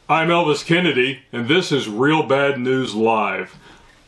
I'm Elvis Kennedy, and this is Real Bad News Live.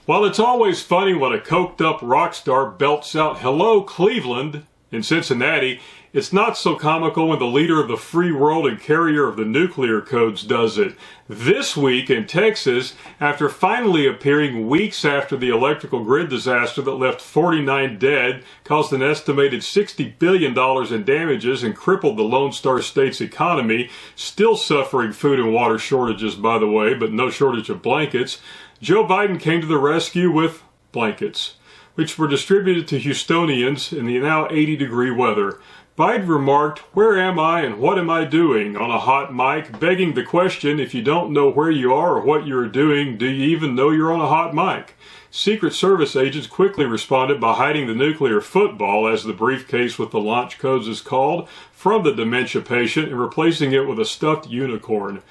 While it's always funny when a coked-up rock star belts out "Hello, Cleveland" in Cincinnati, it's not so comical when the leader of the free world and carrier of the nuclear codes does it. This week in Texas, after finally appearing weeks after the electrical grid disaster that left 49 dead, caused an estimated $60 billion in damages, and crippled the Lone Star State's economy, still suffering food and water shortages, by the way, but no shortage of blankets, Joe Biden came to the rescue with blankets, which were distributed to Houstonians in the now 80-degree weather. Biden remarked, "Where am I and what am I doing?" on a hot mic, begging the question, if you don't know where you are or what you are doing, do you even know you're on a hot mic? Secret Service agents quickly responded by hiding the nuclear football, as the briefcase with the launch codes is called, from the dementia patient and replacing it with a stuffed unicorn,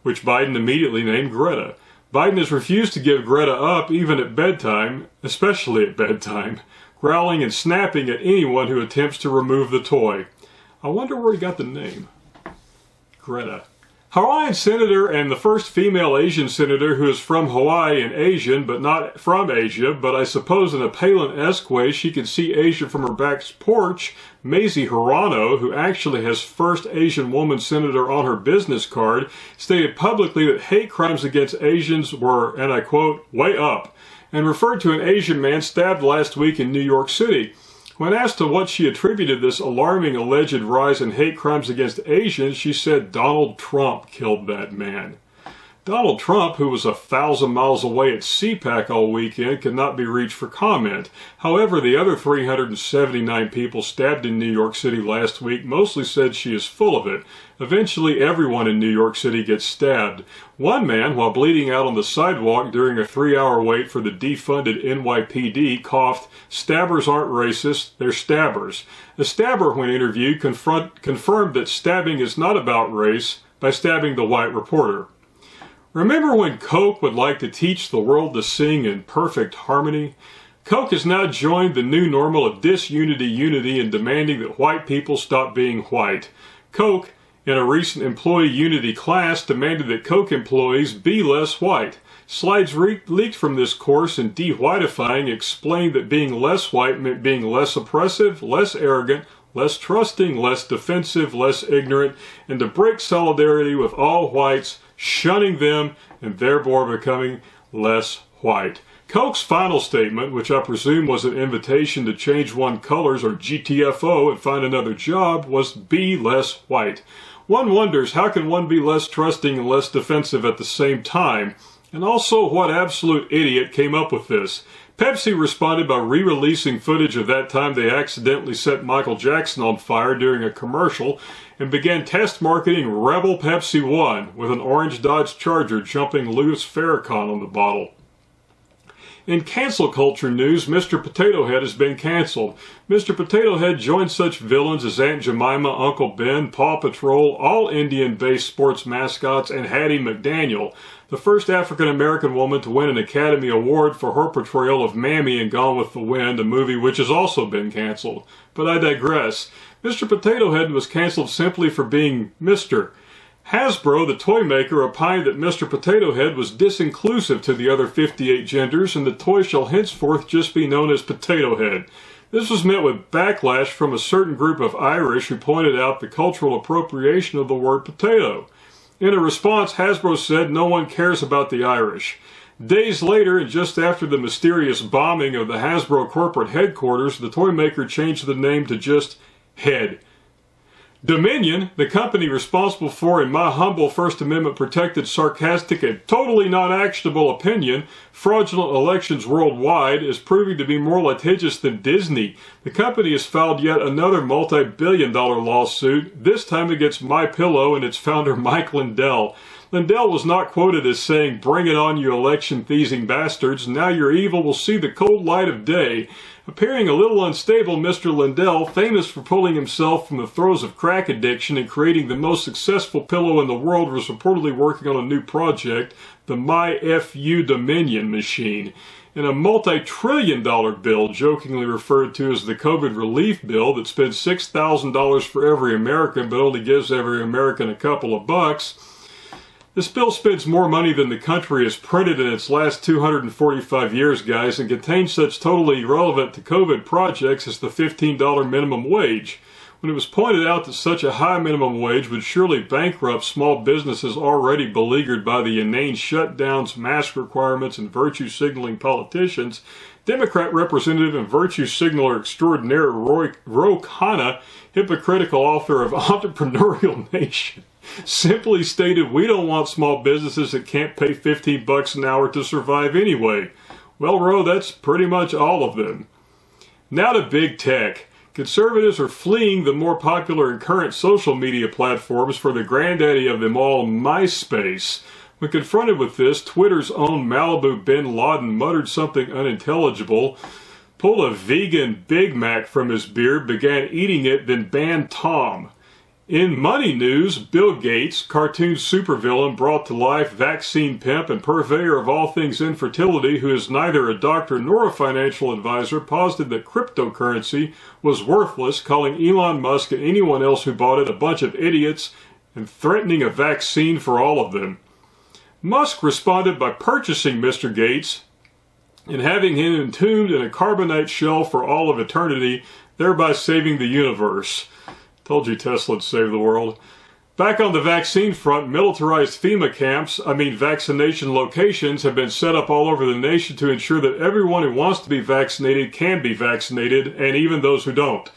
which Biden immediately named Greta. Biden has refused to give Greta up even at bedtime, especially at bedtime, growling and snapping at anyone who attempts to remove the toy. I wonder where he got the name. Greta. Hawaiian senator and the first female Asian senator who is from Hawaii and Asian, but not from Asia, but I suppose in a Palin-esque way she could see Asia from her back porch, Mazie Hirono, who actually has first Asian woman senator on her business card, stated publicly that hate crimes against Asians were, and I quote, "way up," and referred to an Asian man stabbed last week in New York City. When asked to what she attributed this alarming alleged rise in hate crimes against Asians, she said Donald Trump killed that man. Donald Trump, who was 1,000 miles away at CPAC all weekend, could not be reached for comment. However, the other 379 people stabbed in New York City last week mostly said she is full of it. Eventually, everyone in New York City gets stabbed. One man, while bleeding out on the sidewalk during a 3-hour wait for the defunded NYPD, coughed, "Stabbers aren't racist, they're stabbers." A stabber, when interviewed, confirmed that stabbing is not about race by stabbing the white reporter. Remember when Coke would like to teach the world to sing in perfect harmony? Coke has now joined the new normal of disunity-unity in demanding that white people stop being white. Coke, in a recent employee unity class, demanded that Coke employees be less white. Slides leaked from this course in de-whitifying explained that being less white meant being less oppressive, less arrogant, less trusting, less defensive, less ignorant, and to break solidarity with all whites, shunning them, and therefore becoming less white. Coke's final statement, which I presume was an invitation to change one's colors or GTFO and find another job, was be less white. One wonders, how can one be less trusting and less defensive at the same time? And also, what absolute idiot came up with this? Pepsi responded by re-releasing footage of that time they accidentally set Michael Jackson on fire during a commercial and began test marketing Rebel Pepsi One with an orange Dodge Charger jumping Louis Farrakhan on the bottle. In cancel culture news, Mr. Potato Head has been canceled. Mr. Potato Head joined such villains as Aunt Jemima, Uncle Ben, Paw Patrol, all Indian-based sports mascots, and Hattie McDaniel, the first African-American woman to win an Academy Award for her portrayal of Mammy in Gone with the Wind, a movie which has also been canceled. But I digress. Mr. Potato Head was canceled simply for being Mr. Hasbro, the toy maker, opined that Mr. Potato Head was disinclusive to the other 58 genders, and the toy shall henceforth just be known as Potato Head. This was met with backlash from a certain group of Irish who pointed out the cultural appropriation of the word potato. In a response, Hasbro said no one cares about the Irish. Days later, and just after the mysterious bombing of the Hasbro corporate headquarters, the toy maker changed the name to just Head. Dominion, the company responsible for, in my humble First Amendment protected, sarcastic, and totally non-actionable opinion, fraudulent elections worldwide, is proving to be more litigious than Disney. The company has filed yet another multi-billion-dollar lawsuit, this time against MyPillow and its founder Mike Lindell. Lindell was not quoted as saying, "Bring it on, you election-thieving bastards. Now your evil will see the cold light of day." Appearing a little unstable, Mr. Lindell, famous for pulling himself from the throes of crack addiction and creating the most successful pillow in the world, was reportedly working on a new project, the MyFU Dominion machine. In a multi-trillion-dollar bill, jokingly referred to as the COVID relief bill, that spends $6,000 for every American but only gives every American a couple of bucks, This bill spends more money than the country has printed in its last 245 years, guys, and contains such totally irrelevant to COVID projects as the $15 minimum wage. When it was pointed out that such a high minimum wage would surely bankrupt small businesses already beleaguered by the inane shutdowns, mask requirements, and virtue signaling politicians, Democrat Representative and virtue signaler extraordinaire Ro Khanna, hypocritical author of Entrepreneurial Nation, simply stated, "We don't want small businesses that can't pay $15 an hour to survive anyway." Well, Ro, that's pretty much all of them. Now to big tech. Conservatives are fleeing the more popular and current social media platforms for the granddaddy of them all, Myspace. When confronted with this, Twitter's own Malibu bin Laden muttered something unintelligible, pulled a vegan Big Mac from his beard, began eating it, then banned Tom. In money news, Bill Gates, cartoon supervillain brought to life, vaccine pimp, and purveyor of all things infertility, who is neither a doctor nor a financial advisor, posited that cryptocurrency was worthless, calling Elon Musk and anyone else who bought it a bunch of idiots and threatening a vaccine for all of them. Musk responded by purchasing Mr. Gates and having him entombed in a carbonite shell for all of eternity, thereby saving the universe. Told you Tesla'd save the world. Back on the vaccine front, militarized FEMA vaccination locations have been set up all over the nation to ensure that everyone who wants to be vaccinated can be vaccinated, and even those who don't.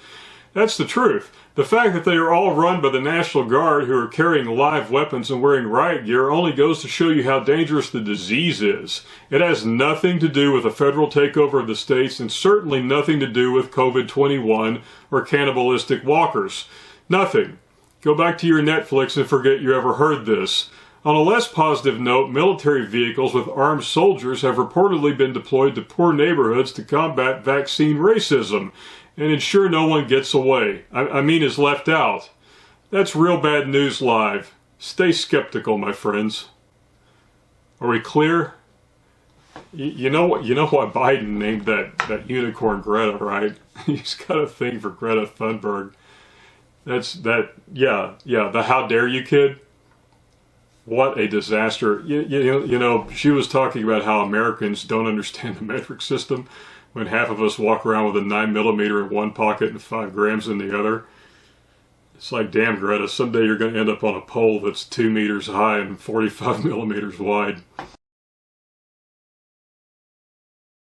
That's the truth. The fact that they are all run by the National Guard, who are carrying live weapons and wearing riot gear, only goes to show you how dangerous the disease is. It has nothing to do with a federal takeover of the states, and certainly nothing to do with COVID-21 or cannibalistic walkers. Nothing. Go back to your Netflix and forget you ever heard this. On a less positive note, military vehicles with armed soldiers have reportedly been deployed to poor neighborhoods to combat vaccine racism and ensure no one gets away. Is left out. That's real bad news live. Stay skeptical, my friends. Are we clear? You know why Biden named that unicorn Greta, right? He's got a thing for Greta Thunberg. The how dare you kid. What a disaster. You know, she was talking about how Americans don't understand the metric system when half of us walk around with a 9mm in one pocket and 5 grams in the other. It's like, damn, Greta, someday you're going to end up on a pole that's 2 meters high and 45 millimeters wide.